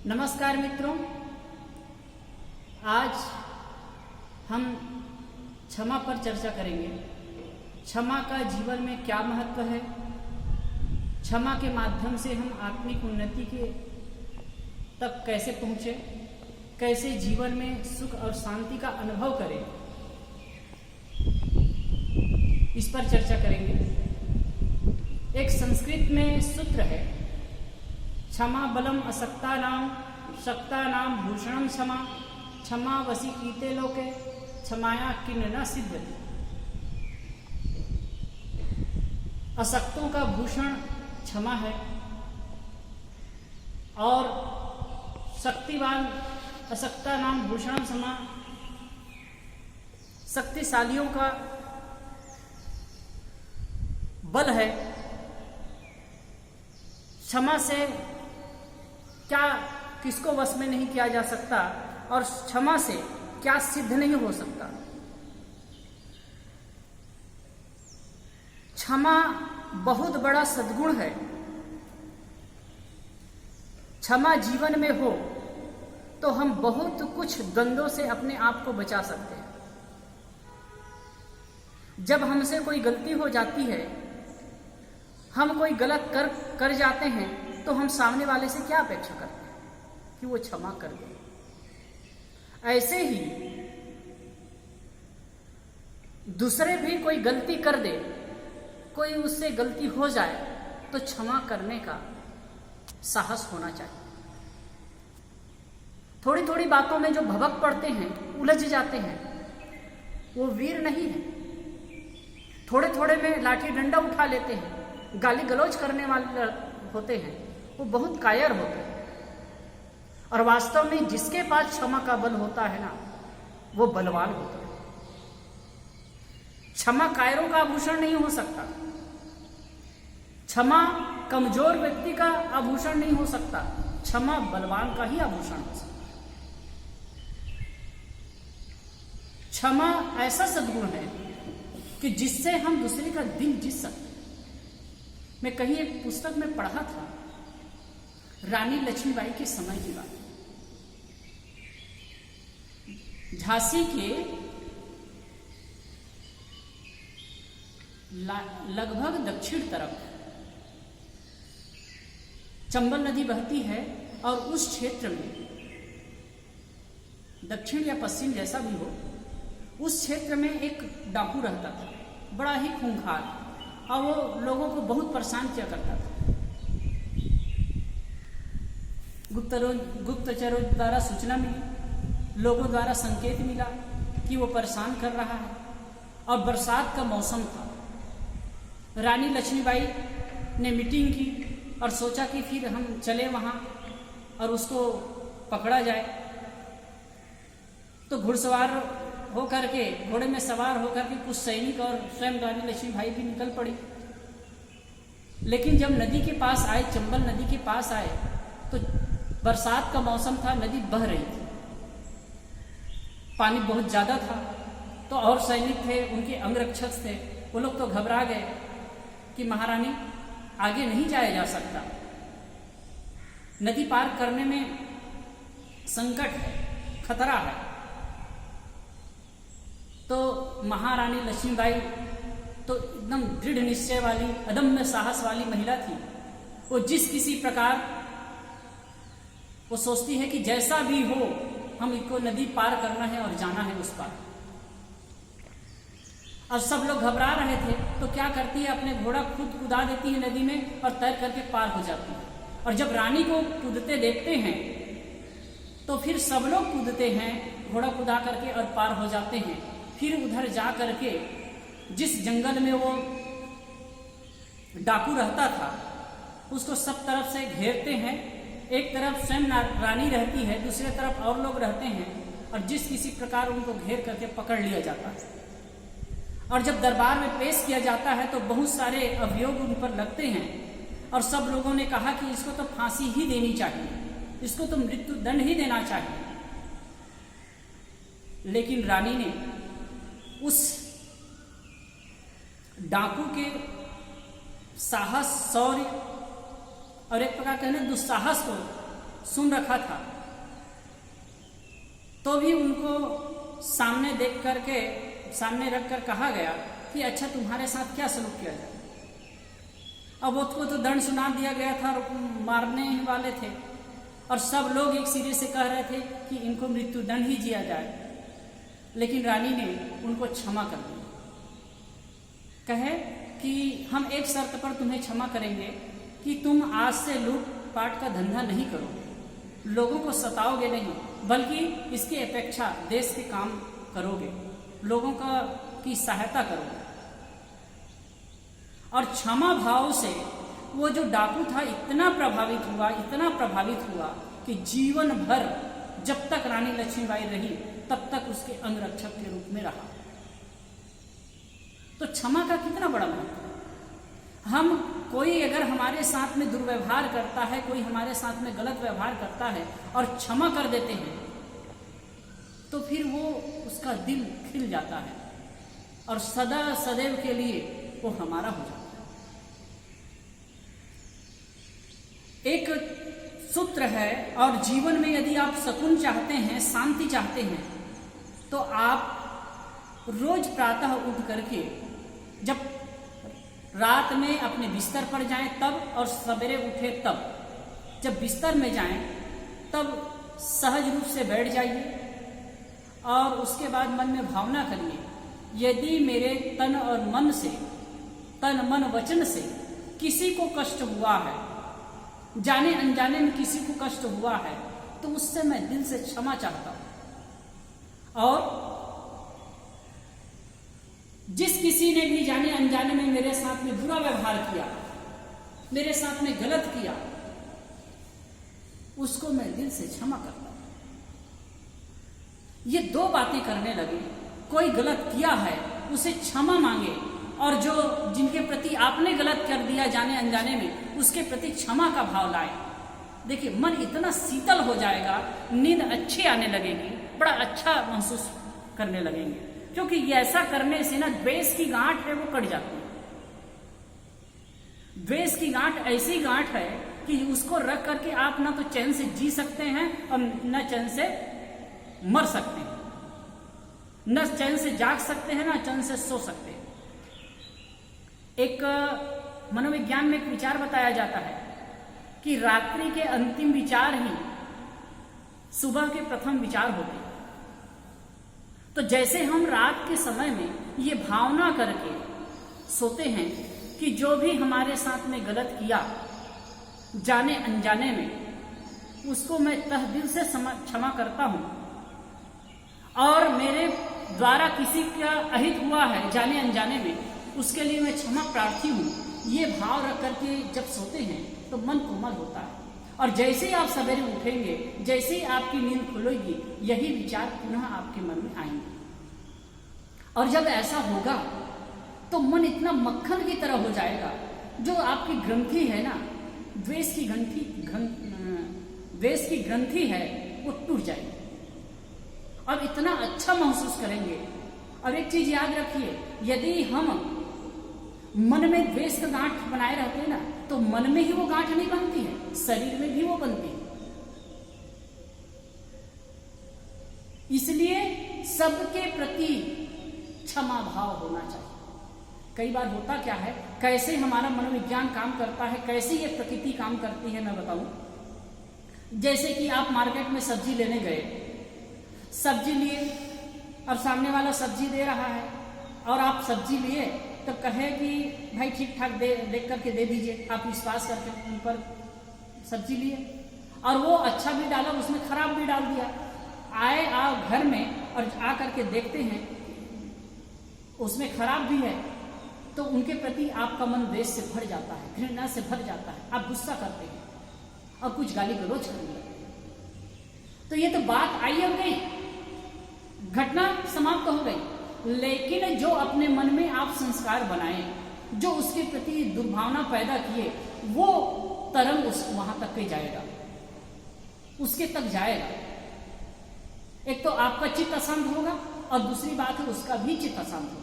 नमस्कार मित्रों, आज हम क्षमा पर चर्चा करेंगे। क्षमा का जीवन में क्या महत्व है, क्षमा के माध्यम से हम आत्मिक उन्नति के तक कैसे पहुँचे, कैसे जीवन में सुख और शांति का अनुभव करें, इस पर चर्चा करेंगे। एक संस्कृत में सूत्र है, क्षमा बलम असक्तानाम शक्तानाम भूषणम क्षमा, क्षमा वसी कीते लोके क्षमाया किन्न न सिद्धति। असक्तों का भूषण क्षमा है और शक्तिवान असक्ता नाम भूषण क्षमा, शक्तिशालियों का बल है। क्षमा से क्या किसको वश में नहीं किया जा सकता और क्षमा से क्या सिद्ध नहीं हो सकता। क्षमा बहुत बड़ा सद्गुण है। क्षमा जीवन में हो तो हम बहुत कुछ द्वंद्वों से अपने आप को बचा सकते हैं। जब हमसे कोई गलती हो जाती है, हम कोई गलत कर जाते हैं, तो हम सामने वाले से क्या अपेक्षा करते हैं कि वो क्षमा कर दे। ऐसे ही दूसरे भी कोई गलती कर दे, कोई उससे गलती हो जाए, तो क्षमा करने का साहस होना चाहिए। थोड़ी थोड़ी बातों में जो भभक पड़ते हैं, उलझ जाते हैं, वो वीर नहीं है। थोड़े थोड़े में लाठी डंडा उठा लेते हैं, गाली गलौज करने वाले होते हैं, वो बहुत कायर होते हैं। और वास्तव में जिसके पास क्षमा का बल होता है ना, वो बलवान होता है। क्षमा कायरों का आभूषण नहीं हो सकता, क्षमा कमजोर व्यक्ति का आभूषण नहीं हो सकता, क्षमा बलवान का ही आभूषण हो सकता है। क्षमा ऐसा सद्गुण है कि जिससे हम दूसरे का दिल जीत सकते हैं। मैं कहीं एक पुस्तक में पढ़ा था, रानी लक्ष्मीबाई के समय की बात। झांसी के लगभग दक्षिण तरफ चंबल नदी बहती है और उस क्षेत्र में, दक्षिण या पश्चिम जैसा भी हो, उस क्षेत्र में एक डाकू रहता था, बड़ा ही खूंखार, और वो लोगों को बहुत परेशान किया करता था। गुप्तचरों द्वारा सूचना मिली, लोगों द्वारा संकेत मिला कि वो परेशान कर रहा है, और बरसात का मौसम था। रानी लक्ष्मीबाई ने मीटिंग की और सोचा कि फिर हम चले वहाँ और उसको पकड़ा जाए। तो घुड़सवार होकर के, घोड़े में सवार होकर के कुछ सैनिक और स्वयं रानी लक्ष्मीबाई भी निकल पड़ी। लेकिन जब नदी के पास आए, चंबल नदी के पास आए, तो बरसात का मौसम था, नदी बह रही थी, पानी बहुत ज्यादा था। तो और सैनिक थे, उनके अंगरक्षक थे, वो लोग तो घबरा गए कि महारानी आगे नहीं जाया जा सकता, नदी पार करने में संकट है, खतरा है। तो महारानी लक्ष्मीबाई तो एकदम दृढ़ निश्चय वाली, अदम्य साहस वाली महिला थी। वो जिस किसी प्रकार वो सोचती है कि जैसा भी हो, हम इनको नदी पार करना है और जाना है उस पार। और सब लोग घबरा रहे थे, तो क्या करती है, अपने घोड़ा खुद कुदा देती है नदी में और तैर करके पार हो जाती है। और जब रानी को कूदते देखते हैं, तो फिर सब लोग कूदते हैं, घोड़ा कुदा करके और पार हो जाते हैं। फिर उधर जा करके जिस जंगल में वो डाकू रहता था, उसको सब तरफ से घेरते हैं। एक तरफ स्वयं रानी रहती है, दूसरे तरफ और लोग रहते हैं, और जिस किसी प्रकार उनको घेर करके पकड़ लिया जाता है। और जब दरबार में पेश किया जाता है, तो बहुत सारे अभियोग उन पर लगते हैं, और सब लोगों ने कहा कि इसको तो फांसी ही देनी चाहिए, इसको तो मृत्यु दंड ही देना चाहिए। लेकिन रानी ने उस डाकू के साहस, शौर्य और एक प्रकार कहने दुस्साहस को सुन रखा था, तो भी उनको सामने देख करके, सामने रख कर कहा गया कि अच्छा तुम्हारे साथ क्या सलूक किया जाए। अब उसको तो दंड सुना दिया गया था और मारने ही वाले थे, और सब लोग एक सिरे से कह रहे थे कि इनको मृत्यु दंड ही दिया जाए। लेकिन रानी ने उनको क्षमा कर दिया, कहे कि हम एक शर्त पर तुम्हें क्षमा करेंगे कि तुम आज से लूटपाट का धंधा नहीं करोगे, लोगों को सताओगे नहीं, बल्कि इसकी अपेक्षा देश के काम करोगे, लोगों की सहायता करोगे। और क्षमा भाव से वो जो डाकू था इतना प्रभावित हुआ कि जीवन भर जब तक रानी लक्ष्मीबाई रही तब तक उसके अंगरक्षक के रूप में रहा। तो क्षमा का कितना बड़ा महत्व है। हम कोई अगर हमारे साथ में दुर्व्यवहार करता है, कोई हमारे साथ में गलत व्यवहार करता है और क्षमा कर देते हैं, तो फिर वो उसका दिल खिल जाता है और सदा सदैव के लिए वो हमारा हो जाता है। एक सूत्र है, और जीवन में यदि आप सुकून चाहते हैं, शांति चाहते हैं, तो आप रोज प्रातः उठ करके जब रात में अपने बिस्तर पर जाएं तब, और सवेरे उठे तब, जब बिस्तर में जाएं तब सहज रूप से बैठ जाइए और उसके बाद मन में भावना करिए, यदि मेरे तन और मन से, तन मन वचन से किसी को कष्ट हुआ है, जाने अनजाने में किसी को कष्ट हुआ है, तो उससे मैं दिल से क्षमा चाहता हूं। और जिस किसी ने भी जाने अनजाने में मेरे साथ में बुरा व्यवहार किया, मेरे साथ में गलत किया, उसको मैं दिल से क्षमा करता हूं। ये दो बातें करने लगे, कोई गलत किया है उसे क्षमा मांगे, और जो जिनके प्रति आपने गलत कर दिया जाने अनजाने में, उसके प्रति क्षमा का भाव लाए। देखिए मन इतना शीतल हो जाएगा, नींद अच्छी आने लगेगी, बड़ा अच्छा महसूस करने लगेंगे, क्योंकि ये ऐसा करने से ना द्वेष की गांठ है वो कट जाती है। द्वेष की गांठ ऐसी गांठ है कि उसको रख करके आप ना तो चैन से जी सकते हैं और न चैन से मर सकते हैं, न चैन से जाग सकते हैं, ना चैन से सो सकते हैं। एक मनोविज्ञान में एक विचार बताया जाता है कि रात्रि के अंतिम विचार ही सुबह के प्रथम विचार होते हैं। तो जैसे हम रात के समय में ये भावना करके सोते हैं कि जो भी हमारे साथ में गलत किया जाने अनजाने में, उसको मैं तह दिल से क्षमा करता हूं, और मेरे द्वारा किसी का अहित हुआ है जाने अनजाने में, उसके लिए मैं क्षमा प्रार्थी हूं, ये भाव रख करके जब सोते हैं तो मन कोमल होता है। और जैसे ही आप सवेरे उठेंगे, जैसे ही आपकी नींद खुलेगी, यही विचार पुनः आपके मन में आएंगे। और जब ऐसा होगा तो मन इतना मक्खन की तरह हो जाएगा, जो आपकी ग्रंथि है ना, द्वेष की ग्रंथि है, वो टूट जाएगी और इतना अच्छा महसूस करेंगे। और एक चीज याद रखिए, यदि हम मन में द्वेष का गांठ बनाए रहते हैं ना, तो मन में ही वो गांठ नहीं बनती है, शरीर में भी वो बनती है। इसलिए सबके प्रति क्षमा भाव होना चाहिए। कई बार होता क्या है, कैसे हमारा मनोविज्ञान काम करता है, कैसे ये प्रकृति काम करती है, मैं बताऊं। जैसे कि आप मार्केट में सब्जी लेने गए, सब्जी लिए और सामने वाला सब्जी दे रहा है, और आप सब्जी लिए तो कहे कि भाई ठीक ठाक देख करके दे दीजिए, आप विश्वास करके उन पर सब्जी लिए, और वो अच्छा भी डाला, उसमें खराब भी डाल दिया। आए आप घर में और आ करके देखते हैं उसमें खराब भी है, तो उनके प्रति आपका मन द्वेष से भर जाता है, घृणा से भर जाता है, आप गुस्सा करते हैं और कुछ गाली गलौज करने लगते हैं। तो ये तो बात आई हो गई, घटना समाप्त हो गई। लेकिन जो अपने मन में आप संस्कार बनाए, जो उसके प्रति दुर्भावना पैदा किए, वो तरंग वहां तक ही जाएगा, उसके तक जाएगा। एक तो आपका चित्त अशांत होगा, और दूसरी बात है उसका भी चित्त अशांत होगा।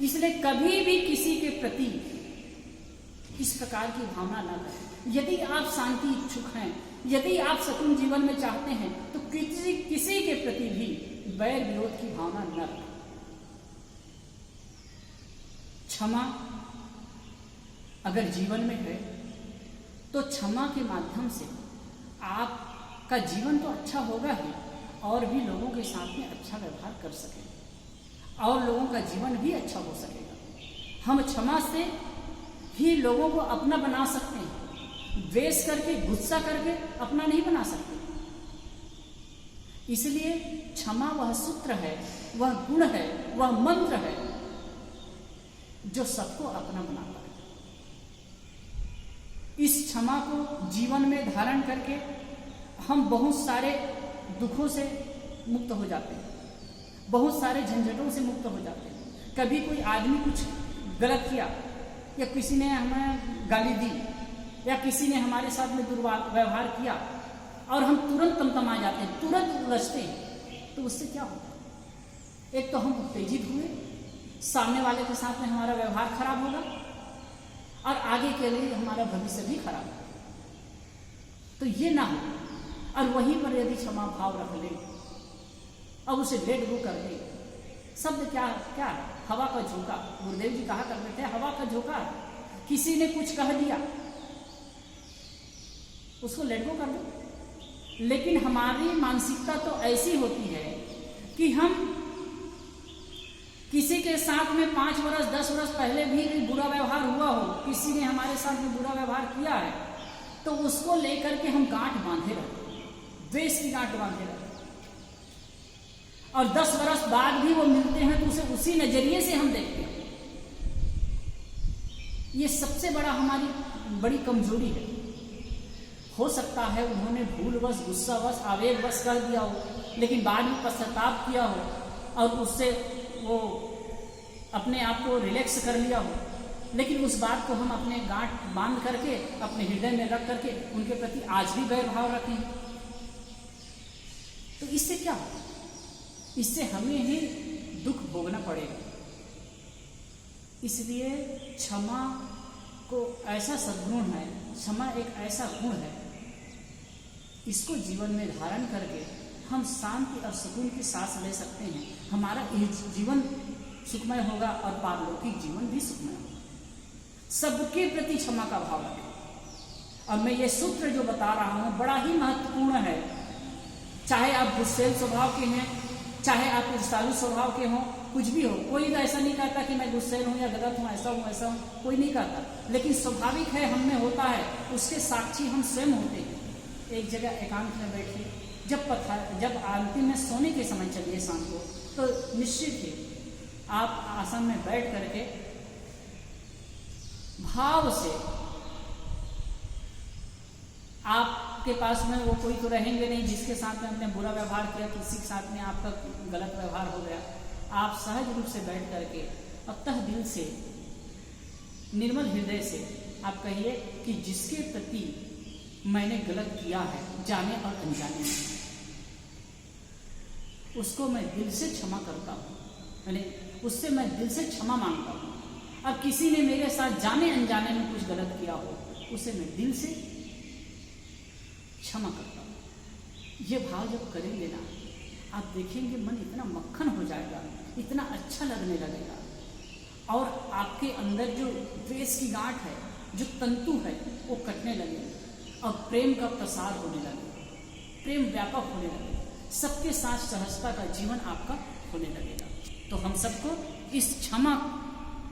इसलिए कभी भी किसी के प्रति इस प्रकार की भावना न करें। यदि आप शांति इच्छुक हैं, यदि आप सुकून जीवन में चाहते हैं, तो किसी के प्रति भी वैर विरोध की भावना न रखें। क्षमा अगर जीवन में है तो क्षमा के माध्यम से आपका जीवन तो अच्छा होगा ही, और भी लोगों के साथ में अच्छा व्यवहार कर सकें और लोगों का जीवन भी अच्छा हो सकेगा। हम क्षमा से ही लोगों को अपना बना सकते हैं, द्वेष करके, गुस्सा करके अपना नहीं बना सकते। इसलिए क्षमा वह सूत्र है, वह गुण है, वह मंत्र है जो सबको अपना बनाता है। इस क्षमा को जीवन में धारण करके हम बहुत सारे दुखों से मुक्त हो जाते हैं, बहुत सारे झंझटों से मुक्त हो जाते हैं। कभी कोई आदमी कुछ गलत किया, या किसी ने हमें गाली दी, या किसी ने हमारे साथ में दुर्व्यवहार किया, और हम तुरंत तमतमा जाते हैं, तुरंत उलझते हैं, तो उससे क्या होता है? एक तो हम उत्तेजित हुए, सामने वाले के साथ में हमारा व्यवहार खराब होगा, और आगे के लिए हमारा भविष्य भी खराब होगा। तो ये ना हो। और वहीं पर यदि क्षमा भाव रख ले और उसे लेट गो कर दे, शब्द क्या क्या है? हवा का झोंका। गुरुदेव जी कहा करते थे, हवा का झोंका। किसी ने कुछ कह दिया, उसको लेट गो कर दो। लेकिन हमारी मानसिकता तो ऐसी होती है कि हम किसी के साथ में 5 वर्ष 10 वर्ष पहले भी बुरा व्यवहार हुआ हो, किसी ने हमारे साथ में बुरा व्यवहार किया है, तो उसको लेकर के हम गांठ बांधे रहते, द्वेष की गांठ बांधे रहते, और 10 वर्ष बाद भी वो मिलते हैं तो उसे उसी नजरिए से हम देखते हैं। ये सबसे बड़ा हमारी बड़ी कमजोरी है। हो सकता है उन्होंने भूलवश, गुस्सावश, आवेगवश कर दिया हो, लेकिन बाद में पश्चाताप किया हो और उससे वो अपने आप को रिलैक्स कर लिया हो, लेकिन उस बात को हम अपने गांठ बांध करके, अपने हृदय में रख करके उनके प्रति आज भी वैर भाव रखें, तो इससे क्या होगा? इससे हमें ही दुख भोगना पड़ेगा। इसलिए क्षमा को ऐसा सद्गुण है, क्षमा एक ऐसा गुण है, इसको जीवन में धारण करके हम शांति और सुकून की सांस ले सकते हैं। हमारा जीवन सुखमय होगा और पारलौकिक जीवन भी सुखमय होगा। सबके प्रति क्षमा का भाव रखें। और मैं ये सूत्र जो बता रहा हूं बड़ा ही महत्वपूर्ण है। चाहे आप गुस्सेल स्वभाव के हैं, चाहे आप ईर्ष्यालु स्वभाव के हों, कुछ भी हो, कोई ऐसा नहीं कहता कि मैं गुस्सेल हूं या गलत हूं, ऐसा हूं, कोई नहीं कहता। लेकिन स्वाभाविक है, हम में होता है, उसके साक्षी हम स्वयं होते हैं। एक जगह एकांत में बैठिए, जब अंतिम में सोने के समय चलिए शाम को, तो निश्चित ही आप आसन में बैठ करके भाव से, आपके पास में वो कोई तो रहेंगे नहीं जिसके साथ में आपने बुरा व्यवहार किया, किसी के साथ में आपका गलत व्यवहार हो गया। आप सहज रूप से बैठ करके अतः दिल से, निर्मल हृदय से आप कहिए कि जिसके प्रति मैंने गलत किया है, जाने और अनजाने में, उसको मैं दिल से क्षमा करता हूँ, यानी उससे मैं दिल से क्षमा मांगता हूँ। अब किसी ने मेरे साथ जाने अनजाने में कुछ गलत किया हो, उसे मैं दिल से क्षमा करता हूँ। ये भाव जब करेंगे ना, आप देखेंगे मन इतना मक्खन हो जाएगा, इतना अच्छा लगने लगेगा, और आपके अंदर जो द्वेष की गांठ है, जो तंतु है, वो कटने लगेगा और प्रेम का प्रसार होने लगेगा, प्रेम व्यापक होने लगेगा, सबके साथ सहजता का जीवन आपका होने लगेगा। तो हम सबको इस क्षमा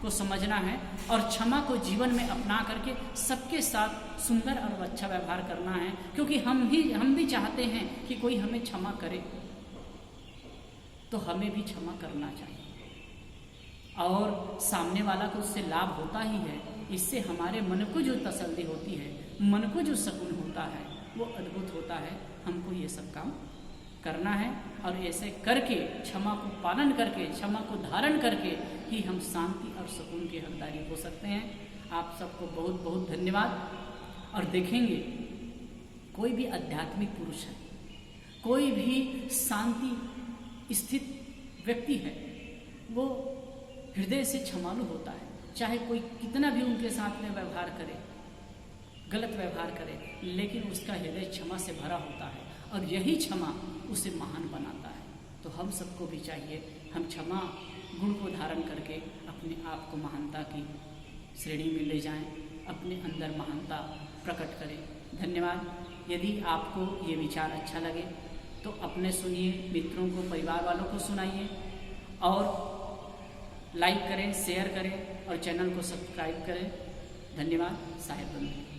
को समझना है और क्षमा को जीवन में अपना करके सबके साथ सुंदर और अच्छा व्यवहार करना है, क्योंकि हम भी चाहते हैं कि कोई हमें क्षमा करे, तो हमें भी क्षमा करना चाहिए, और सामने वाला को उससे लाभ होता ही है। इससे हमारे मन को जो तसल्ली होती है, मन को जो सुकून होता है, वो अद्भुत होता है। हमको ये सब काम करना है, और ऐसे करके, क्षमा को पालन करके, क्षमा को धारण करके ही हम शांति और सुकून के हकदारी हो सकते हैं। आप सबको बहुत बहुत धन्यवाद। और देखेंगे, कोई भी आध्यात्मिक पुरुष है, कोई भी शांति स्थित व्यक्ति है, वो हृदय से क्षमालु होता है, चाहे कोई कितना भी उनके साथ में व्यवहार करे, गलत व्यवहार करे, लेकिन उसका हृदय क्षमा से भरा होता है और यही क्षमा उसे महान बनाता है। तो हम सबको भी चाहिए हम क्षमा गुण को धारण करके अपने आप को महानता की श्रेणी में ले जाएं, अपने अंदर महानता प्रकट करें। धन्यवाद। यदि आपको ये विचार अच्छा लगे तो अपने सुनिए, मित्रों को, परिवार वालों को सुनाइए और लाइक करें, शेयर करें और चैनल को सब्सक्राइब करें। धन्यवाद। साहेब बंधु।